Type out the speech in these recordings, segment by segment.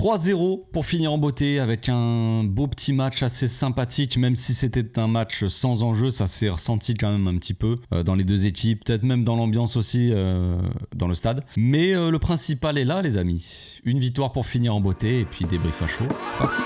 3-0 pour finir en beauté avec un beau petit match assez sympathique, même si c'était un match sans enjeu, ça s'est ressenti quand même un petit peu dans les deux équipes, peut-être même dans l'ambiance aussi dans le stade. Mais le principal est là les amis, une victoire pour finir en beauté et puis débrief à chaud, c'est parti.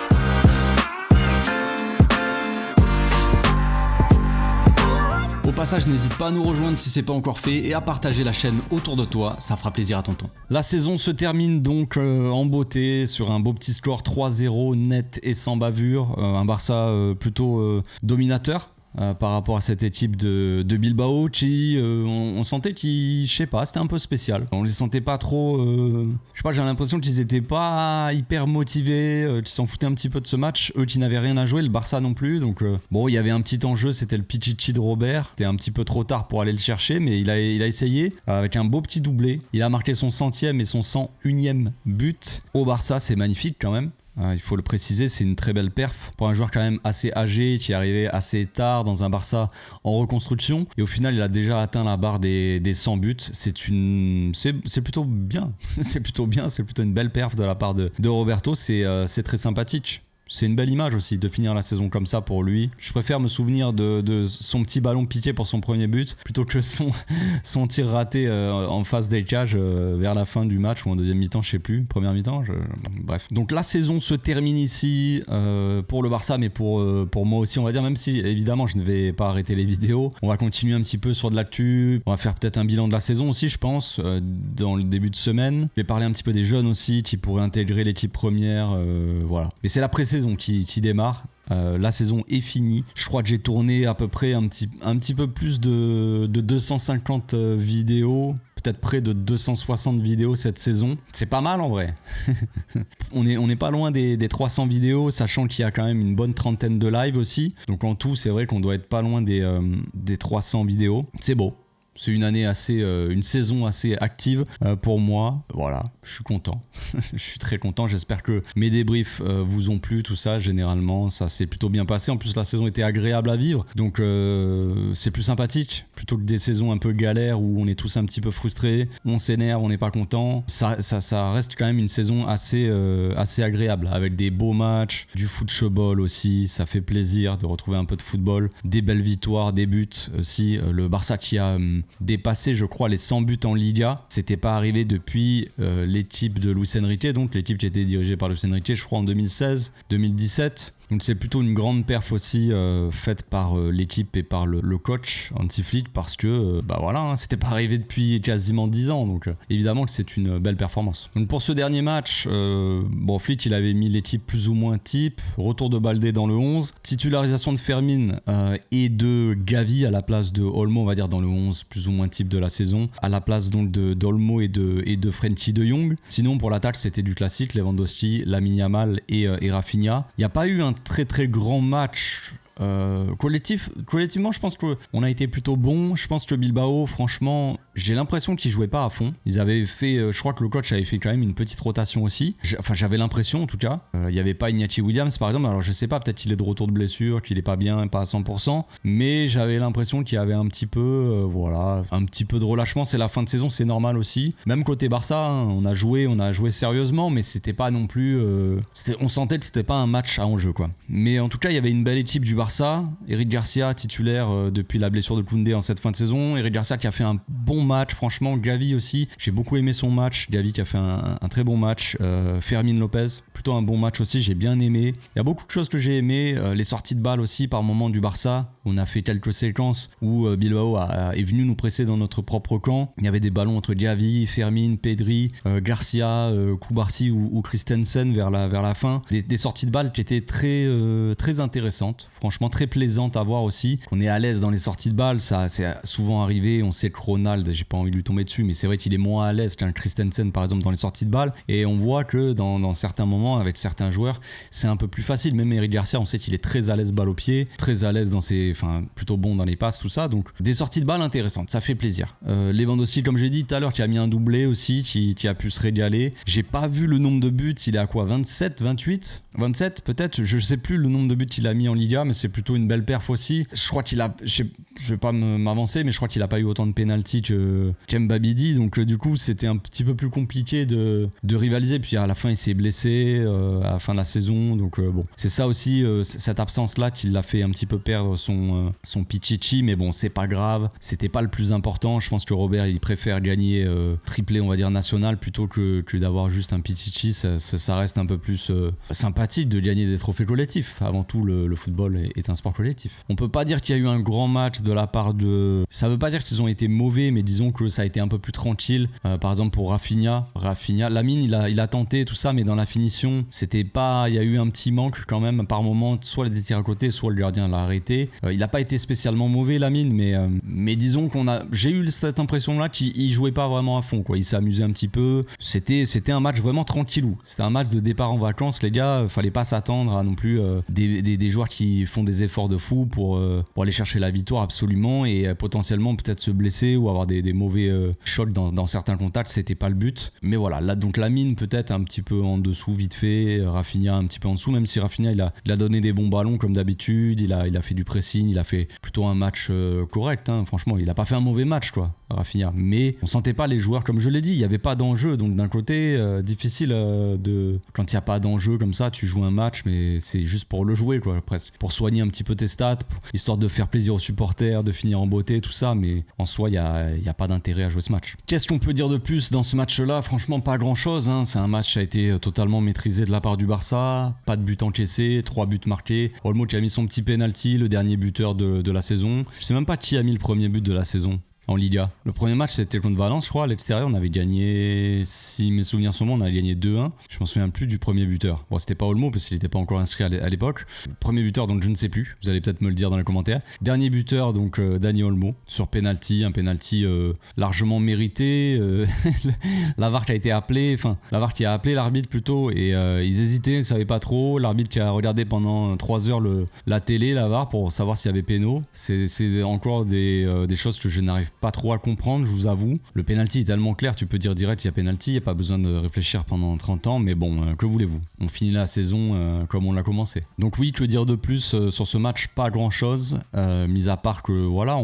Au passage, n'hésite pas à nous rejoindre si c'est pas encore fait et à partager la chaîne autour de toi, ça fera plaisir à tonton. La saison se termine donc en beauté sur un beau petit score 3-0 net et sans bavure, un Barça plutôt dominateur. Par rapport à cette équipe de Bilbao qui on sentait qu'ils, je sais pas, c'était un peu spécial, on les sentait pas trop je sais pas, j'ai l'impression qu'ils étaient pas hyper motivés, qu'ils s'en foutaient un petit peu de ce match, eux qui n'avaient rien à jouer, le Barça non plus, donc bon, il y avait un petit enjeu, c'était le Pichichi de Robert, c'était un petit peu trop tard pour aller le chercher, mais il a essayé avec un beau petit doublé, il a marqué son 100e et son 101e but au Barça, c'est magnifique quand même. Il faut le préciser, c'est une très belle perf pour un joueur quand même assez âgé qui est arrivé assez tard dans un Barça en reconstruction et au final il a déjà atteint la barre des 100 buts. C'est plutôt bien, c'est plutôt une belle perf de la part de Roberto, c'est très sympathique. C'est une belle image aussi de finir la saison comme ça pour lui. Je préfère me souvenir de son petit ballon piqué pour son premier but plutôt que son tir raté en face des cages vers la fin du match ou en deuxième mi-temps, je sais plus, première mi-temps, bref. Donc la saison se termine ici pour le Barça, mais pour moi aussi on va dire, même si évidemment je ne vais pas arrêter les vidéos. On va continuer un petit peu sur de l'actu, on va faire peut-être un bilan de la saison aussi je pense, dans le début de semaine. Je vais parler un petit peu des jeunes aussi qui pourraient intégrer l'équipe première, voilà. Mais c'est la pré-saison qui démarre. La saison est finie. Je crois que j'ai tourné à peu près un petit peu plus de 250 vidéos, peut-être près de 260 vidéos cette saison. C'est pas mal en vrai. On n'est pas loin des 300 vidéos, sachant qu'il y a quand même une bonne trentaine de lives aussi. Donc en tout, c'est vrai qu'on doit être pas loin des 300 vidéos. C'est beau. C'est une saison assez active pour moi. Voilà, je suis content. Je suis très content. J'espère que mes débriefs vous ont plu, tout ça. Généralement, ça s'est plutôt bien passé. En plus, la saison était agréable à vivre. Donc, c'est plus sympathique. Plutôt que des saisons un peu galères où on est tous un petit peu frustrés, on s'énerve, on n'est pas content. Ça reste quand même une saison assez agréable. Avec des beaux matchs, du football aussi. Ça fait plaisir de retrouver un peu de football. Des belles victoires, des buts aussi. Le Barça qui a dépassé je crois les 100 buts en Liga, c'était pas arrivé depuis l'équipe de Luis Enrique, donc l'équipe qui était dirigée par Luis Enrique je crois en 2016-2017. Donc c'est plutôt une grande perf aussi faite par l'équipe et par le coach Hansi Flick, parce que voilà, hein, c'était pas arrivé depuis quasiment 10 ans, donc évidemment que c'est une belle performance. Donc pour ce dernier match, Flick il avait mis l'équipe plus ou moins type, retour de Baldé dans le 11, titularisation de Fermin et de Gavi à la place de Olmo, on va dire dans le 11 plus ou moins type de la saison, à la place donc d'Olmo et de Frenkie de Jong. Sinon pour l'attaque c'était du classique, Lewandowski, Lamine Yamal et Rafinha. Il n'y a pas eu un très très grand match collectivement. Je pense qu'on a été plutôt bon. Je pense que Bilbao, franchement, j'ai l'impression qu'ils jouaient pas à fond. Ils avaient fait, je crois que le coach avait fait quand même une petite rotation aussi. J'avais l'impression en tout cas. Il n'y avait pas Iñaki Williams par exemple. Alors je sais pas, peut-être qu'il est de retour de blessure, qu'il est pas bien, pas à 100%. Mais j'avais l'impression qu'il y avait un petit peu, un petit peu de relâchement. C'est la fin de saison, c'est normal aussi. Même côté Barça, hein, on a joué sérieusement, mais c'était pas non plus. On sentait que c'était pas un match à enjeu quoi. Mais en tout cas, il y avait une belle équipe du Barça. Eric Garcia titulaire depuis la blessure de Koundé en cette fin de saison. Eric Garcia qui a fait un bon match, franchement. Gavi aussi, j'ai beaucoup aimé son match. Gavi qui a fait un très bon match. Fermin Lopez, plutôt un bon match aussi, j'ai bien aimé. Il y a beaucoup de choses que j'ai aimé. Les sorties de balles aussi par moment du Barça. On a fait quelques séquences où Bilbao est venu nous presser dans notre propre camp. Il y avait des ballons entre Gavi, Fermin, Pedri, Garcia, Koubarsi ou Christensen vers la fin. Des sorties de balles qui étaient très intéressantes. Franchement, très plaisante à voir aussi. On est à l'aise dans les sorties de balles, ça c'est souvent arrivé. On sait que Ronald, j'ai pas envie de lui tomber dessus, mais c'est vrai qu'il est moins à l'aise qu'un Christensen par exemple dans les sorties de balles. Et on voit que dans certains moments, avec certains joueurs, c'est un peu plus facile. Même Eric Garcia, on sait qu'il est très à l'aise balle au pied, très à l'aise plutôt bon dans les passes, tout ça. Donc des sorties de balles intéressantes, ça fait plaisir. Lewandowski, comme j'ai dit tout à l'heure, qui a mis un doublé aussi, qui a pu se régaler. J'ai pas vu le nombre de buts, il est à quoi, 27, 28, 27 peut-être, je sais plus le nombre de buts qu'il a mis en Liga, mais c'est plutôt une belle perf aussi. Je crois qu'il a, je vais pas m'avancer, mais je crois qu'il a pas eu autant de pénalty qu'Mbabidi, donc du coup c'était un petit peu plus compliqué de rivaliser. Puis à la fin il s'est blessé à la fin de la saison, donc bon, c'est ça aussi, cette absence là qui l'a fait un petit peu perdre son Pichichi, mais bon, c'est pas grave, c'était pas le plus important. Je pense que Robert il préfère gagner triplé, on va dire national, plutôt que d'avoir juste un Pichichi. Ça reste un peu plus sympathique de gagner des trophées collectifs. Avant tout, le football est un sport collectif. On peut pas dire qu'il y a eu un grand match de la part de... Ça veut pas dire qu'ils ont été mauvais, mais disons que ça a été un peu plus tranquille. Par exemple pour Rafinha, Lamine il a tenté tout ça, mais dans la finition c'était pas... Il y a eu un petit manque quand même par moment, soit les tirs à côté, soit le gardien l'a arrêté. Il a pas été spécialement mauvais Lamine, mais disons j'ai eu cette impression là qu'il jouait pas vraiment à fond, quoi. Il s'est amusé un petit peu. C'était un match vraiment tranquillou. C'était un match de départ en vacances, les gars. Fallait pas s'attendre à non plus des joueurs qui font des efforts de fou pour aller chercher la victoire absolument, et potentiellement peut-être se blesser ou avoir des mauvais chocs dans certains contacts. C'était pas le but. Mais voilà, là donc Lamine peut-être un petit peu en dessous vite fait, Rafinha un petit peu en dessous, même si Rafinha il a donné des bons ballons comme d'habitude, il a fait du pressing, il a fait plutôt un match correct, hein. Franchement il a pas fait un mauvais match, quoi, Rafinha, mais on sentait pas les joueurs, comme je l'ai dit, il y avait pas d'enjeu, donc d'un côté difficile quand il y a pas d'enjeu comme ça, tu joues un match mais c'est juste pour le jouer, quoi, presque pour soigner un petit peu tes stats, histoire de faire plaisir aux supporters, de finir en beauté, tout ça, mais en soi il y a pas d'intérêt à jouer ce match. Qu'est-ce qu'on peut dire de plus dans ce match là? Franchement pas grand chose, hein. C'est un match qui a été totalement maîtrisé de la part du Barça, pas de but encaissé, 3 buts marqués, Olmo qui a mis son petit penalty, le dernier buteur de la saison. Je sais même pas qui a mis le premier but de la saison en Liga. Le premier match c'était contre Valence, je crois, à l'extérieur. On avait gagné, si mes souvenirs sont bons, on avait gagné 2-1. Je m'en souviens plus du premier buteur. Bon, c'était pas Olmo parce qu'il était pas encore inscrit à l'époque. Premier buteur, donc je ne sais plus. Vous allez peut-être me le dire dans les commentaires. Dernier buteur, donc Dani Olmo sur penalty, un penalty largement mérité. La VAR qui a été appelée, enfin la VAR qui a appelé l'arbitre plutôt, et ils hésitaient, ils savaient pas trop. L'arbitre qui a regardé pendant 3 heures la télé, la VAR, pour savoir s'il y avait péno. C'est encore des choses que je n'arrive pas trop à comprendre, je vous avoue. Le penalty est tellement clair, tu peux dire direct il y a penalty, il n'y a pas besoin de réfléchir pendant 30 ans, mais bon, que voulez-vous, on finit la saison comme on l'a commencé. Donc oui, que dire de plus sur ce match? Pas grand chose, mis à part que voilà,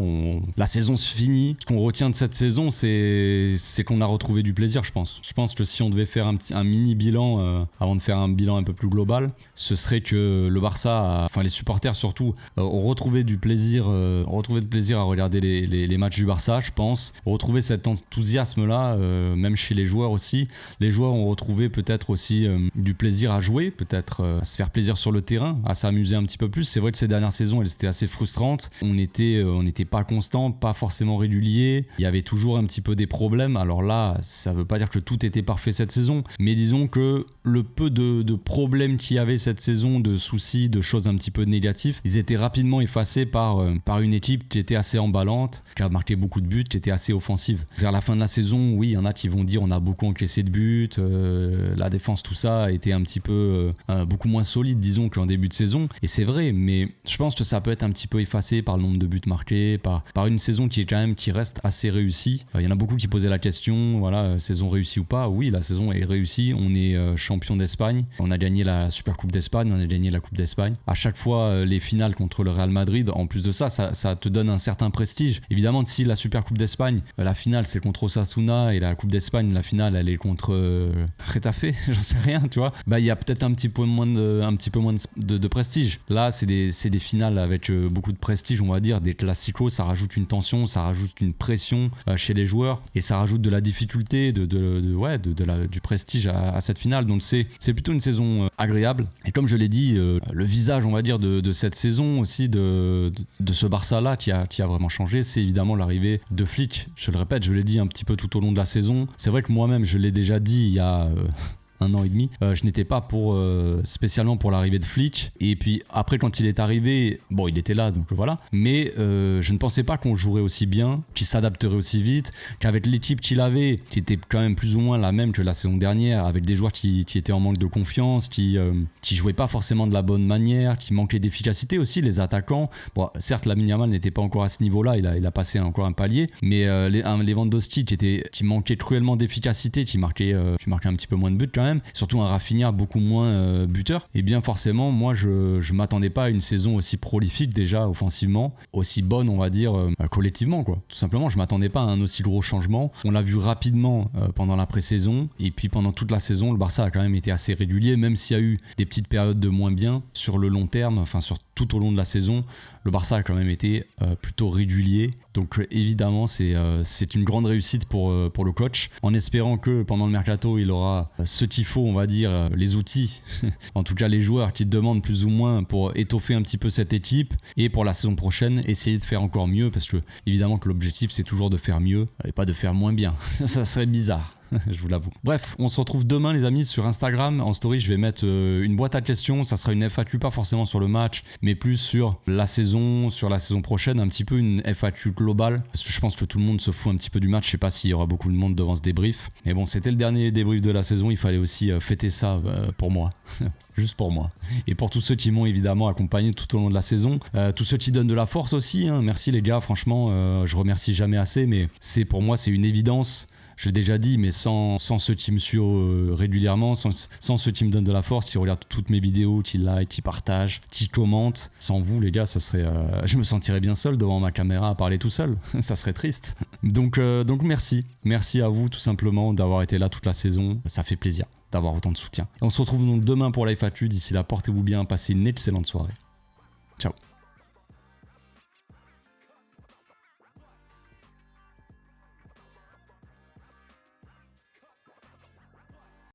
la saison se finit. Ce qu'on retient de cette saison, c'est qu'on a retrouvé du plaisir, je pense. Je pense que si on devait faire un mini bilan avant de faire un bilan un peu plus global, ce serait que le Barça, enfin les supporters surtout, ont retrouvé du plaisir, à regarder les matchs du Barça, je pense. Retrouver cet enthousiasme-là, même chez les joueurs aussi. Les joueurs ont retrouvé peut-être aussi du plaisir à jouer, peut-être à se faire plaisir sur le terrain, à s'amuser un petit peu plus. C'est vrai que ces dernières saisons, elles étaient assez frustrantes. On n'était pas constant, pas forcément régulier. Il y avait toujours un petit peu des problèmes. Alors là, ça veut pas dire que tout était parfait cette saison, mais disons que le peu de problèmes qu'il y avait cette saison, de soucis, de choses un petit peu négatives, ils étaient rapidement effacés par une équipe qui était assez emballante, qui a marqué beaucoup de buts, qui était assez offensive. Vers la fin de la saison, oui, il y en a qui vont dire on a beaucoup encaissé de buts, la défense, tout ça a été un petit peu beaucoup moins solide, disons, qu'en début de saison. Et c'est vrai, mais je pense que ça peut être un petit peu effacé par le nombre de buts marqués, par une saison qui reste assez réussie. Il y en a beaucoup qui posaient la question, voilà, saison réussie ou pas? Oui, la saison est réussie. On est champion d'Espagne. On a gagné la Super Coupe d'Espagne, on a gagné la Coupe d'Espagne. À chaque fois, les finales contre le Real Madrid, en plus de ça te donne un certain prestige. Évidemment, si la Super Coupe d'Espagne, la finale c'est contre Osasuna, et la Coupe d'Espagne, la finale elle est contre Getafe, j'en sais rien, tu vois. Bah il y a peut-être un petit peu moins de prestige. Là c'est des finales avec beaucoup de prestige, on va dire, des classicos, ça rajoute une tension, ça rajoute une pression chez les joueurs, et ça rajoute de la difficulté, du prestige à cette finale. Donc c'est plutôt une saison agréable. Et comme je l'ai dit, le visage, on va dire, de cette saison aussi, de ce Barça là qui a vraiment changé, c'est évidemment l'arrivée de Flick. Je le répète, je l'ai dit un petit peu tout au long de la saison. C'est vrai que moi-même, je l'ai déjà dit il y a 1 an et demi, je n'étais pas spécialement pour l'arrivée de Flick. Et puis après, quand il est arrivé, bon, il était là, donc voilà, mais je ne pensais pas qu'on jouerait aussi bien, qu'il s'adapterait aussi vite, qu'avec l'équipe qu'il avait, qui était quand même plus ou moins la même que la saison dernière, avec des joueurs qui étaient en manque de confiance, qui jouaient pas forcément de la bonne manière, qui manquaient d'efficacité aussi, les attaquants. Bon, certes, Lamine Yamal n'était pas encore à ce niveau-là, il a passé encore un palier, mais Lewandowski qui manquait cruellement d'efficacité, qui marquait un petit peu moins de buts quand même. même, surtout un Rafinha beaucoup moins buteur, et bien forcément moi je m'attendais pas à une saison aussi prolifique déjà offensivement, aussi bonne on va dire collectivement quoi. Tout simplement je m'attendais pas à un aussi gros changement. On l'a vu rapidement pendant la pré-saison, et puis pendant toute la saison le Barça a quand même été assez régulier, même s'il y a eu des petites périodes de moins bien. Sur le long terme, enfin sur tout au long de la saison, le Barça a quand même été plutôt régulier. Donc évidemment c'est une grande réussite pour le coach, en espérant que pendant le mercato il aura ce qu'il faut, on va dire, les outils, en tout cas les joueurs qu'il demande plus ou moins pour étoffer un petit peu cette équipe, et pour la saison prochaine essayer de faire encore mieux, parce que évidemment que l'objectif c'est toujours de faire mieux et pas de faire moins bien. Ça serait bizarre. Je vous l'avoue. Bref, on se retrouve demain les amis sur Instagram. En story je vais mettre une boîte à questions. Ça sera une FAQ, pas forcément sur le match, mais plus sur la saison prochaine, un petit peu une FAQ globale, parce que je pense que tout le monde se fout un petit peu du match. Je sais pas s'il y aura beaucoup de monde devant ce débrief, mais bon, c'était le dernier débrief de la saison, il fallait aussi fêter ça pour moi. Juste pour moi. Et pour tous ceux qui m'ont évidemment accompagné tout au long de la saison. Tous ceux qui donnent de la force aussi. Merci les gars, franchement, je remercie jamais assez, mais pour moi c'est une évidence. Je l'ai déjà dit, mais sans ceux qui me suivent régulièrement, sans ceux qui me donnent de la force, qui regardent toutes mes vidéos, qui like, qui partagent, qui commentent, sans vous les gars, ce serait, je me sentirais bien seul devant ma caméra à parler tout seul. Ça serait triste. Donc merci à vous tout simplement d'avoir été là toute la saison. Ça fait plaisir d'avoir autant de soutien. Et on se retrouve donc demain pour la FAQ. D'ici là, portez-vous bien, passez une excellente soirée. Ciao.